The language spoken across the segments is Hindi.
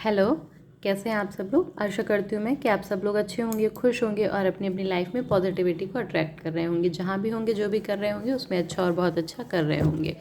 हेलो। कैसे हैं आप सब लोग। आशा करती हूँ मैं कि आप सब लोग अच्छे होंगे, खुश होंगे और अपनी अपनी लाइफ में पॉजिटिविटी को अट्रैक्ट कर रहे होंगे। जहाँ भी होंगे, जो भी कर रहे होंगे, उसमें अच्छा और बहुत अच्छा कर रहे होंगे।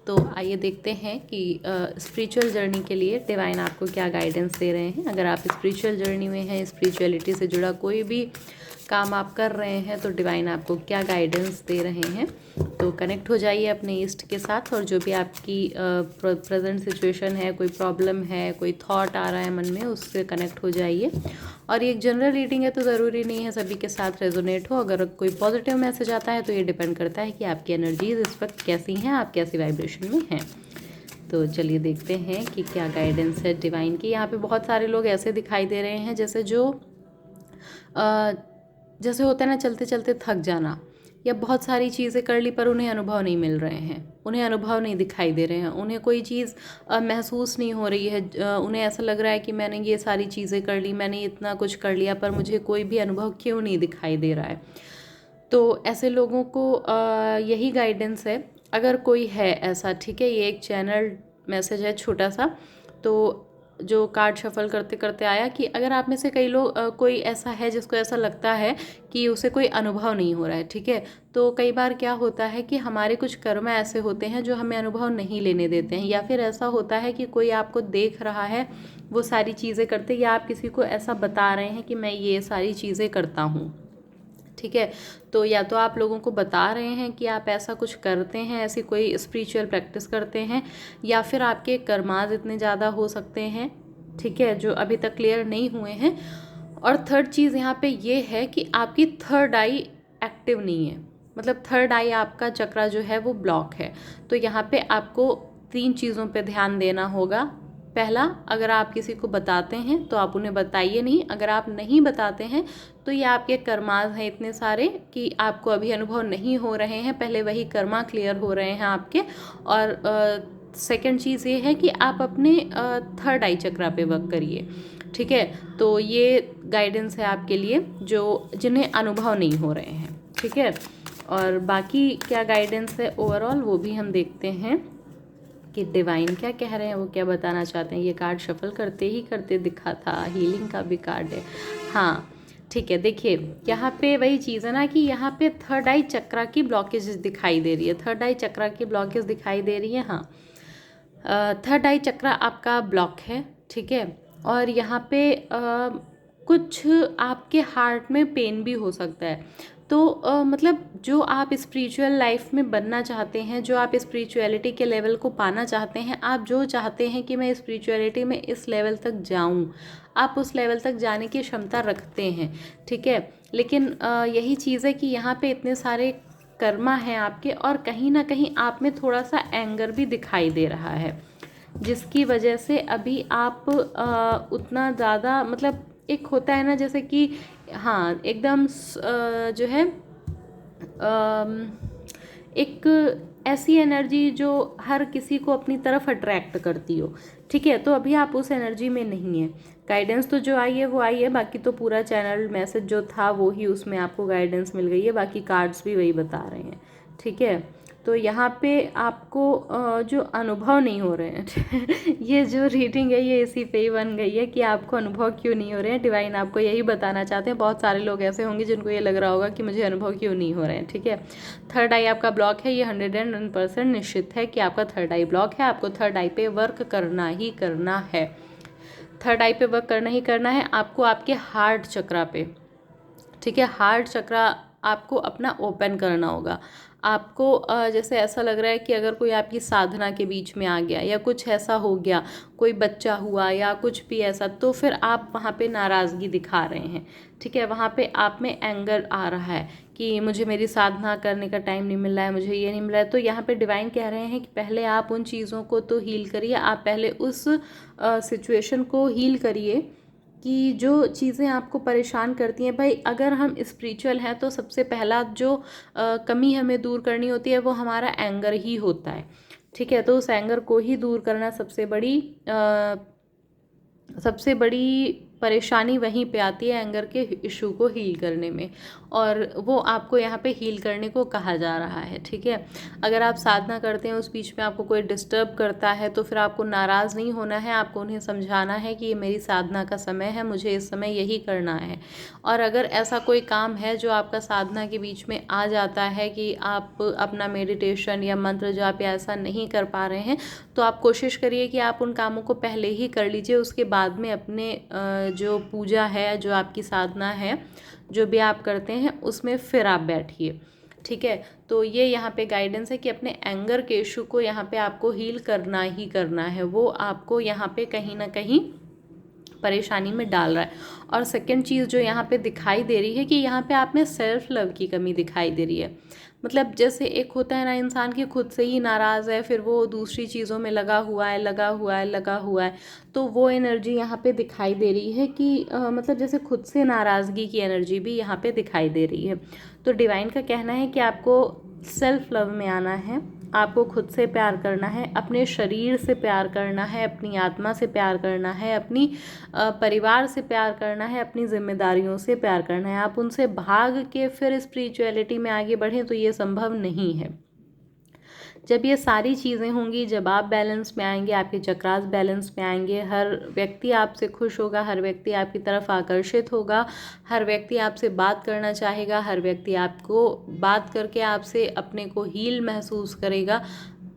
तो आइए देखते हैं कि स्पिरिचुअल जर्नी के लिए डिवाइन आपको क्या गाइडेंस दे रहे हैं। अगर आप स्पिरिचुअल जर्नी में हैं, स्पिरिचुअलिटी से जुड़ा कोई भी काम आप कर रहे हैं, तो डिवाइन आपको क्या गाइडेंस दे रहे हैं। तो कनेक्ट हो जाइए अपने ईस्ट के साथ, और जो भी आपकी प्रेजेंट सिचुएशन है, कोई प्रॉब्लम है, कोई थॉट आ रहा है मन में, उससे कनेक्ट हो जाइए। और ये एक जनरल रीडिंग है, तो ज़रूरी नहीं है सभी के साथ रेजोनेट हो। अगर कोई पॉजिटिव मैसेज आता है तो ये डिपेंड करता है कि आपकी एनर्जीज इस वक्त कैसी हैं, आप कैसी वाइब्रेशन में हैं। तो चलिए देखते हैं कि क्या गाइडेंस है डिवाइन की। यहाँ पे बहुत सारे लोग ऐसे दिखाई दे रहे हैं जैसे जैसे होता है ना, चलते चलते थक जाना, या बहुत सारी चीज़ें कर ली पर उन्हें अनुभव नहीं मिल रहे हैं, उन्हें अनुभव नहीं दिखाई दे रहे हैं, उन्हें कोई चीज़ महसूस नहीं हो रही है। उन्हें ऐसा लग रहा है कि मैंने ये सारी चीज़ें कर ली, मैंने इतना कुछ कर लिया, पर मुझे कोई भी अनुभव क्यों नहीं दिखाई दे रहा है। तो ऐसे लोगों को यही गाइडेंस है। अगर कोई है ऐसा, ठीक है, ये एक चैनल मैसेज है छोटा सा। तो जो कार्ड शफल करते करते आया कि अगर आप में से कई लोग कोई ऐसा है जिसको ऐसा लगता है कि उसे कोई अनुभव नहीं हो रहा है, ठीक है। तो कई बार क्या होता है कि हमारे कुछ कर्म ऐसे होते हैं जो हमें अनुभव नहीं लेने देते हैं, या फिर ऐसा होता है कि कोई आपको देख रहा है वो सारी चीज़ें करते, या आप किसी को ऐसा बता रहे हैं कि मैं ये सारी चीज़ें करता हूँ, ठीक है। तो या तो आप लोगों को बता रहे हैं कि आप ऐसा कुछ करते हैं, ऐसी कोई स्पिरिचुअल प्रैक्टिस करते हैं, या फिर आपके कर्माज इतने ज़्यादा हो सकते हैं, ठीक है, जो अभी तक क्लियर नहीं हुए हैं। और थर्ड चीज़ यहाँ पे ये है कि आपकी थर्ड आई एक्टिव नहीं है, मतलब थर्ड आई आपका चक्रा जो है वो ब्लॉक है। तो यहाँ पे आपको 3 चीज़ों पे ध्यान देना होगा। पहला, अगर आप किसी को बताते हैं तो आप उन्हें बताइए नहीं। अगर आप नहीं बताते हैं तो ये आपके कर्माज हैं इतने सारे कि आपको अभी अनुभव नहीं हो रहे हैं, पहले वही कर्मा क्लियर हो रहे हैं आपके। और सेकंड चीज़ ये है कि आप अपने थर्ड आई चक्रा पे वर्क करिए, ठीक है। तो ये गाइडेंस है आपके लिए जो जिन्हें अनुभव नहीं हो रहे हैं, ठीक है। और बाकी क्या गाइडेंस है ओवरऑल, वो भी हम देखते हैं कि डिवाइन क्या कह रहे हैं, वो क्या बताना चाहते हैं। ये कार्ड शफल करते ही करते दिखा था, हीलिंग का भी कार्ड है। हाँ, ठीक है। देखिए यहाँ पे वही चीज़ है ना कि यहाँ पे थर्ड आई चक्रा की ब्लॉकेज दिखाई दे रही है, थर्ड आई चक्रा की ब्लॉकेज दिखाई दे रही है। हाँ, थर्ड आई चक्रा आपका ब्लॉक है, ठीक है। और यहाँ पे कुछ आपके हार्ट में पेन भी हो सकता है। तो मतलब जो आप स्पिरिचुअल लाइफ में बनना चाहते हैं, जो आप स्पिरिचुअलिटी के लेवल को पाना चाहते हैं, आप जो चाहते हैं कि मैं स्पिरिचुअलिटी में इस लेवल तक जाऊं, आप उस लेवल तक जाने की क्षमता रखते हैं, ठीक है। लेकिन यही चीज़ है कि यहाँ पे इतने सारे कर्मा हैं आपके, और कहीं ना कहीं आप में थोड़ा सा एंगर भी दिखाई दे रहा है, जिसकी वजह से अभी आप उतना ज़्यादा, मतलब एक होता है ना जैसे कि, हाँ एकदम जो है एक ऐसी एनर्जी जो हर किसी को अपनी तरफ अट्रैक्ट करती हो, ठीक है। तो अभी आप उस एनर्जी में नहीं है। गाइडेंस तो जो आई है वो आई है, बाकी तो पूरा चैनल मैसेज जो था वो ही, उसमें आपको गाइडेंस मिल गई है, बाकी कार्ड्स भी वही बता रहे हैं, ठीक है। तो यहाँ पे आपको जो अनुभव नहीं हो रहे हैं ये जो रीडिंग है ये इसी पे ही बन गई है कि आपको अनुभव क्यों नहीं हो रहे हैं। डिवाइन आपको यही बताना चाहते हैं। बहुत सारे लोग ऐसे होंगे जिनको ये लग रहा होगा कि मुझे अनुभव क्यों नहीं हो रहे हैं, ठीक है। थर्ड आई आपका ब्लॉक है, ये 101% निश्चित है कि आपका थर्ड आई ब्लॉक है। आपको थर्ड आई पे वर्क करना ही करना है, थर्ड आई पे वर्क करना ही करना है आपको, आपके हार्ट चक्रा पे, ठीक है। हार्ट चक्रा आपको अपना ओपन करना होगा। आपको जैसे ऐसा लग रहा है कि अगर कोई आपकी साधना के बीच में आ गया, या कुछ ऐसा हो गया, कोई बच्चा हुआ या कुछ भी ऐसा, तो फिर आप वहाँ पे नाराज़गी दिखा रहे हैं, ठीक है। वहाँ पे आप में एंगर आ रहा है कि मुझे मेरी साधना करने का टाइम नहीं मिल रहा है, मुझे ये नहीं मिल रहा है। तो यहाँ पे डिवाइन कह रहे हैं कि पहले आप उन चीज़ों को तो हील करिए, आप पहले उस सिचुएशन को हील करिए कि जो चीज़ें आपको परेशान करती हैं। भाई अगर हम स्पिरिचुअल हैं तो सबसे पहला जो कमी हमें दूर करनी होती है वो हमारा एंगर ही होता है, ठीक है। तो उस एंगर को ही दूर करना सबसे बड़ी परेशानी वहीं पे आती है एंगर के इशू को हील करने में, और वो आपको यहाँ पे हील करने को कहा जा रहा है। ठीक है, अगर आप साधना करते हैं उस बीच में आपको कोई डिस्टर्ब करता है तो फिर आपको नाराज़ नहीं होना है, आपको उन्हें समझाना है कि ये मेरी साधना का समय है, मुझे इस समय यही करना है। और अगर ऐसा कोई काम है जो आपका साधना के बीच में आ जाता है कि आप अपना मेडिटेशन या मंत्र जाप या ऐसा नहीं कर पा रहे हैं, तो आप कोशिश करिए कि आप उन कामों को पहले ही कर लीजिए, उसके बाद में अपने जो पूजा है, जो आपकी साधना है, जो भी आप करते हैं उसमें फिर आप बैठिए। ठीक है, तो ये यहाँ पे गाइडेंस है कि अपने एंगर के इशू को यहाँ पे आपको हील करना ही करना है, वो आपको यहाँ पे कहीं ना कहीं परेशानी में डाल रहा है। और सेकंड चीज़ जो यहाँ पे दिखाई दे रही है कि यहाँ पे आप में सेल्फ लव की कमी दिखाई दे रही है। मतलब जैसे एक होता है ना इंसान की खुद से ही नाराज़ है, फिर वो दूसरी चीज़ों में लगा हुआ है, तो वो एनर्जी यहाँ पे दिखाई दे रही है कि मतलब जैसे खुद से नाराज़गी की एनर्जी भी यहाँ पे दिखाई दे रही है। तो डिवाइन का कहना है कि आपको सेल्फ लव में आना है, आपको खुद से प्यार करना है, अपने शरीर से प्यार करना है, अपनी आत्मा से प्यार करना है, अपनी परिवार से प्यार करना है, अपनी जिम्मेदारियों से प्यार करना है। आप उनसे भाग के फिर स्पिरिचुअलिटी में आगे बढ़ें तो ये संभव नहीं है। जब ये सारी चीज़ें होंगी, जब आप बैलेंस में आएंगे, आपके चक्रास बैलेंस में आएंगे, हर व्यक्ति आपसे खुश होगा, हर व्यक्ति आपकी तरफ आकर्षित होगा, हर व्यक्ति आपसे बात करना चाहेगा, हर व्यक्ति आपको बात करके आपसे अपने को हील महसूस करेगा,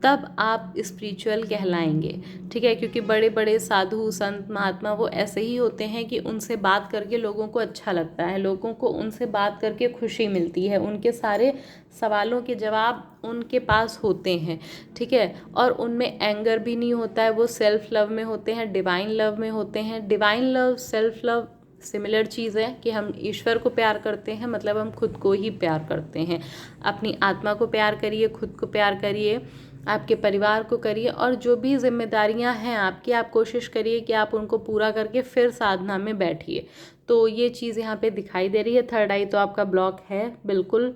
तब आप स्पिरिचुअल कहलाएंगे। ठीक है, क्योंकि बड़े बड़े साधु संत महात्मा वो ऐसे ही होते हैं कि उनसे बात करके लोगों को अच्छा लगता है, लोगों को उनसे बात करके खुशी मिलती है, उनके सारे सवालों के जवाब उनके पास होते हैं। ठीक है, और उनमें एंगर भी नहीं होता है, वो सेल्फ लव में होते हैं, डिवाइन लव में होते हैं। Divine love, self love similar चीज़ है कि हम ईश्वर को प्यार करते हैं, मतलब हम खुद को ही प्यार करते हैं। अपनी आत्मा को प्यार करिए, खुद को प्यार करिए, आपके परिवार को करिए, और जो भी जिम्मेदारियां हैं आपकी, आप कोशिश करिए कि आप उनको पूरा करके फिर साधना में बैठिए। तो ये चीज़ यहाँ पे दिखाई दे रही है। थर्ड आई तो आपका ब्लॉक है बिल्कुल,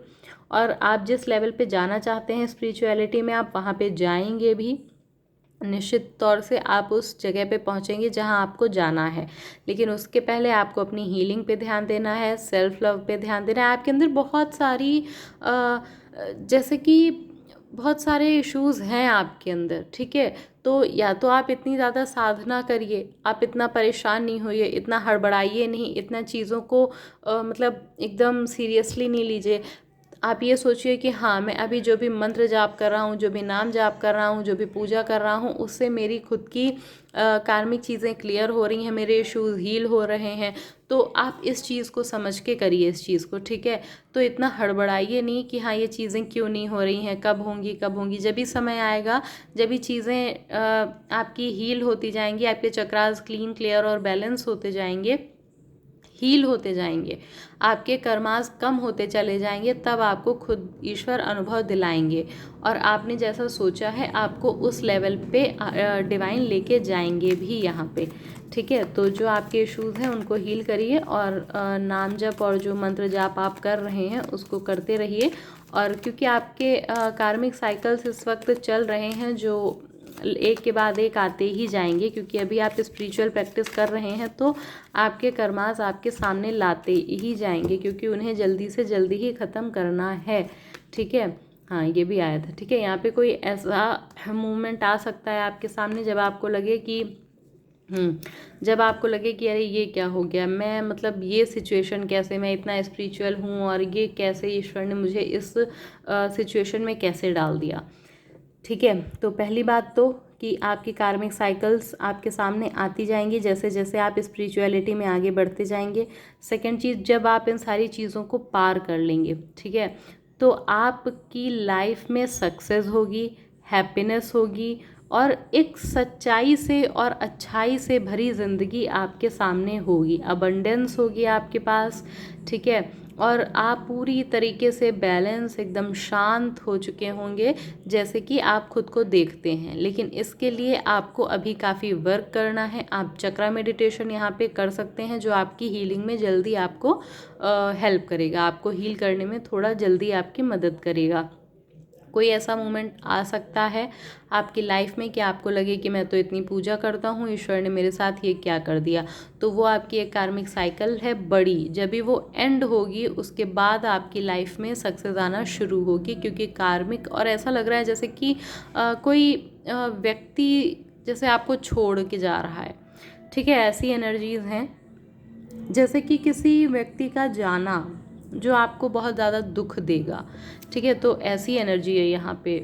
और आप जिस लेवल पे जाना चाहते हैं स्पिरिचुअलिटी में, आप वहाँ पे जाएंगे भी, निश्चित तौर से आप उस जगह पे पहुंचेंगे जहां आपको जाना है। लेकिन उसके पहले आपको अपनी हीलिंग पे ध्यान देना है, सेल्फ लव पे ध्यान देना है। आपके अंदर बहुत सारी जैसे कि बहुत सारे इश्यूज़ हैं आपके अंदर। ठीक है, तो या तो आप इतनी ज़्यादा साधना करिए, आप इतना परेशान नहीं होइए, इतना हड़बड़ाइए नहीं, इतना चीज़ों को मतलब एकदम सीरियसली नहीं लीजिए। आप ये सोचिए कि हाँ, मैं अभी जो भी मंत्र जाप कर रहा हूँ, जो भी नाम जाप कर रहा हूँ, जो भी पूजा कर रहा हूँ, उससे मेरी खुद की कार्मिक चीज़ें क्लियर हो रही हैं, मेरे इश्यूज़ हील हो रहे हैं। तो आप इस चीज़ को समझ के करिए इस चीज़ को। ठीक है, तो इतना हड़बड़ाइए नहीं कि हाँ ये चीज़ें क्यों नहीं हो रही हैं, कब होंगी कब होंगी। जब भी समय आएगा, जब भी चीज़ें आपकी हील होती जाएंगी, आपके चक्रास क्लीन, क्लियर और बैलेंस होते जाएंगे, हील होते जाएंगे, आपके कर्मास कम होते चले जाएंगे, तब आपको खुद ईश्वर अनुभव दिलाएंगे, और आपने जैसा सोचा है आपको उस लेवल पे डिवाइन लेके जाएंगे भी यहाँ पे। ठीक है, तो जो आपके इश्यूज़ हैं उनको हील करिए, और नाम जप और जो मंत्र जाप आप कर रहे हैं उसको करते रहिए। और क्योंकि आपके कार्मिक साइकिल्स इस वक्त चल रहे हैं जो एक के बाद एक आते ही जाएंगे, क्योंकि अभी आप स्पिरिचुअल प्रैक्टिस कर रहे हैं, तो आपके कर्मास आपके सामने लाते ही जाएंगे, क्योंकि उन्हें जल्दी से जल्दी ही ख़त्म करना है। ठीक है, हाँ ये भी आया था। ठीक है, यहाँ पे कोई ऐसा मूवमेंट आ सकता है आपके सामने जब आपको लगे कि जब आपको लगे कि अरे ये क्या हो गया, मैं मतलब ये सिचुएशन कैसे, मैं इतना स्पिरिचुअल हूँ और ये कैसे ईश्वर ने मुझे इस सिचुएशन में कैसे डाल दिया। ठीक है, तो पहली बात तो कि आपकी कार्मिक साइकिल्स आपके सामने आती जाएंगी जैसे जैसे आप स्पिरिचुअलिटी में आगे बढ़ते जाएंगे। सेकंड चीज़, जब आप इन सारी चीज़ों को पार कर लेंगे, ठीक है, तो आपकी लाइफ में सक्सेस होगी, हैप्पीनेस होगी, और एक सच्चाई से और अच्छाई से भरी ज़िंदगी आपके सामने होगी, अबंडेंस होगी आपके पास। ठीक है, और आप पूरी तरीके से बैलेंस, एकदम शांत हो चुके होंगे जैसे कि आप खुद को देखते हैं। लेकिन इसके लिए आपको अभी काफ़ी वर्क करना है। आप चक्रा मेडिटेशन यहाँ पे कर सकते हैं जो आपकी हीलिंग में जल्दी आपको हेल्प करेगा, आपको हील करने में थोड़ा जल्दी आपकी मदद करेगा। कोई ऐसा मोमेंट आ सकता है आपकी लाइफ में कि आपको लगे कि मैं तो इतनी पूजा करता हूँ, ईश्वर ने मेरे साथ ये क्या कर दिया। तो वो आपकी एक कार्मिक साइकिल है बड़ी, जब भी वो एंड होगी उसके बाद आपकी लाइफ में सक्सेस आना शुरू होगी, क्योंकि कार्मिक, और ऐसा लग रहा है जैसे कि कोई व्यक्ति जैसे आपको छोड़ के जा रहा है, ठीक है। ऐसी एनर्जीज़ हैं जैसे कि किसी व्यक्ति का जाना जो आपको बहुत ज़्यादा दुख देगा, ठीक है। तो ऐसी एनर्जी है यहाँ पे।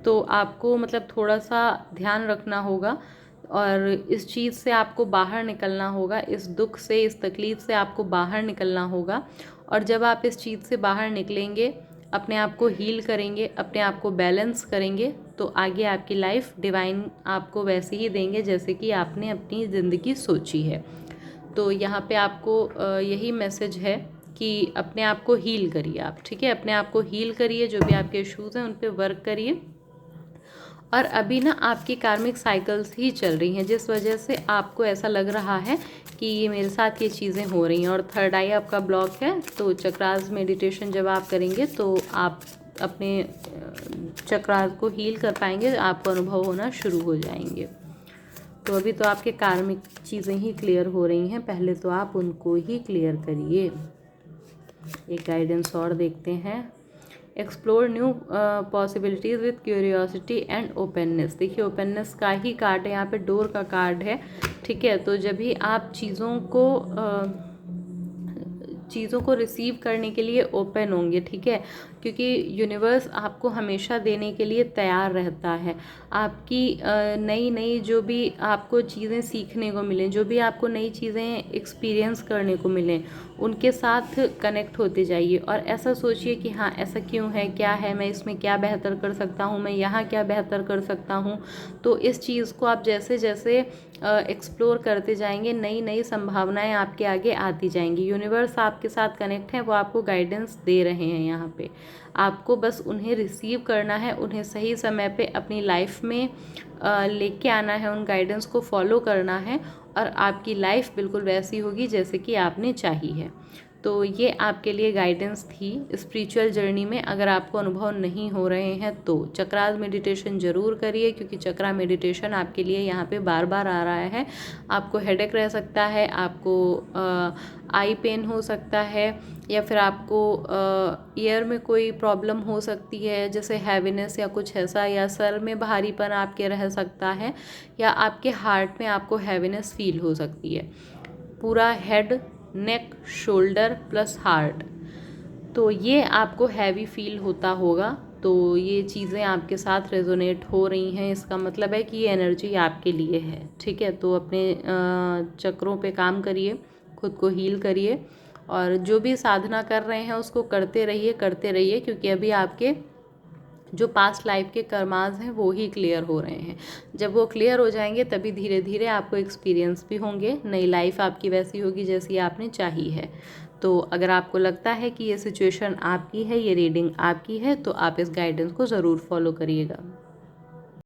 तो आपको मतलब थोड़ा सा ध्यान रखना होगा और इस चीज़ से आपको बाहर निकलना होगा, इस दुख से, इस तकलीफ़ से आपको बाहर निकलना होगा। और जब आप इस चीज़ से बाहर निकलेंगे, अपने आप को हील करेंगे, अपने आप को बैलेंस करेंगे, तो आगे आपकी लाइफ डिवाइन आपको वैसे ही देंगे जैसे कि आपने अपनी ज़िंदगी सोची है। तो यहाँ पे आपको यही मैसेज है कि अपने आप को हील करिए आप, ठीक है। अपने आप को हील करिए, जो भी आपके इश्यूज़ हैं उन पे वर्क करिए। और अभी ना आपकी कार्मिक साइकिल्स ही चल रही हैं, जिस वजह से आपको ऐसा लग रहा है कि ये मेरे साथ ये चीज़ें हो रही हैं। और थर्ड आई आपका ब्लॉक है, तो चक्रास मेडिटेशन जब आप करेंगे तो आप अपने चक्रास को हील कर पाएंगे, आपको अनुभव होना शुरू हो जाएंगे। तो अभी तो आपके कार्मिक चीज़ें ही क्लियर हो रही हैं, पहले तो आप उनको ही क्लियर करिए। एक गाइडेंस और देखते हैं। Explore new possibilities with curiosity and openness. देखिए ओपननेस का ही कार्ड है यहाँ पे, डोर का कार्ड है, ठीक है। तो जब भी आप चीज़ों को रिसीव करने के लिए ओपन होंगे, ठीक है, क्योंकि यूनिवर्स आपको हमेशा देने के लिए तैयार रहता है। आपकी नई नई जो भी आपको चीज़ें सीखने को मिलें, जो भी आपको नई चीज़ें एक्सपीरियंस करने को मिलें, उनके साथ कनेक्ट होते जाइए और ऐसा सोचिए कि हाँ ऐसा क्यों है, क्या है, मैं इसमें क्या बेहतर कर सकता हूँ, मैं यहाँ क्या बेहतर कर सकता हूँ। तो इस चीज़ को आप जैसे जैसे एक्सप्लोर करते जाएंगे, नई नई संभावनाएं आपके आगे आती जाएंगी। यूनिवर्स आपके साथ कनेक्ट है, वो आपको गाइडेंस दे रहे हैं यहाँ पे। आपको बस उन्हें रिसीव करना है, उन्हें सही समय पे अपनी लाइफ में लेके आना है, उन गाइडेंस को फॉलो करना है और आपकी लाइफ बिल्कुल वैसी होगी जैसे कि आपने चाही है। तो ये आपके लिए गाइडेंस थी स्पिरिचुअल जर्नी में। अगर आपको अनुभव नहीं हो रहे हैं तो चक्रास मेडिटेशन ज़रूर करिए, क्योंकि चक्रा मेडिटेशन आपके लिए यहाँ पे बार बार आ रहा है। आपको हेडेक रह सकता है, आपको आई पेन हो सकता है, या फिर आपको ईयर में कोई प्रॉब्लम हो सकती है जैसे हैवीनेस या कुछ ऐसा, या सर में भारीपन आपके रह सकता है, या आपके हार्ट में आपको हैवीनेस फील हो सकती है। पूरा हेड, नेक, शोल्डर प्लस हार्ट, तो ये आपको हैवी फील होता होगा। तो ये चीज़ें आपके साथ रेजोनेट हो रही हैं, इसका मतलब है कि ये एनर्जी आपके लिए है, ठीक है। तो अपने चक्रों पे काम करिए, खुद को हील करिए और जो भी साधना कर रहे हैं उसको करते रहिए, क्योंकि अभी आपके जो पास्ट लाइफ के कर्मास हैं वो ही क्लियर हो रहे हैं। जब वो क्लियर हो जाएंगे तभी धीरे धीरे आपको एक्सपीरियंस भी होंगे, नई लाइफ आपकी वैसी होगी जैसी आपने चाही है। तो अगर आपको लगता है कि ये सिचुएशन आपकी है, ये रीडिंग आपकी है, तो आप इस गाइडेंस को ज़रूर फॉलो करिएगा।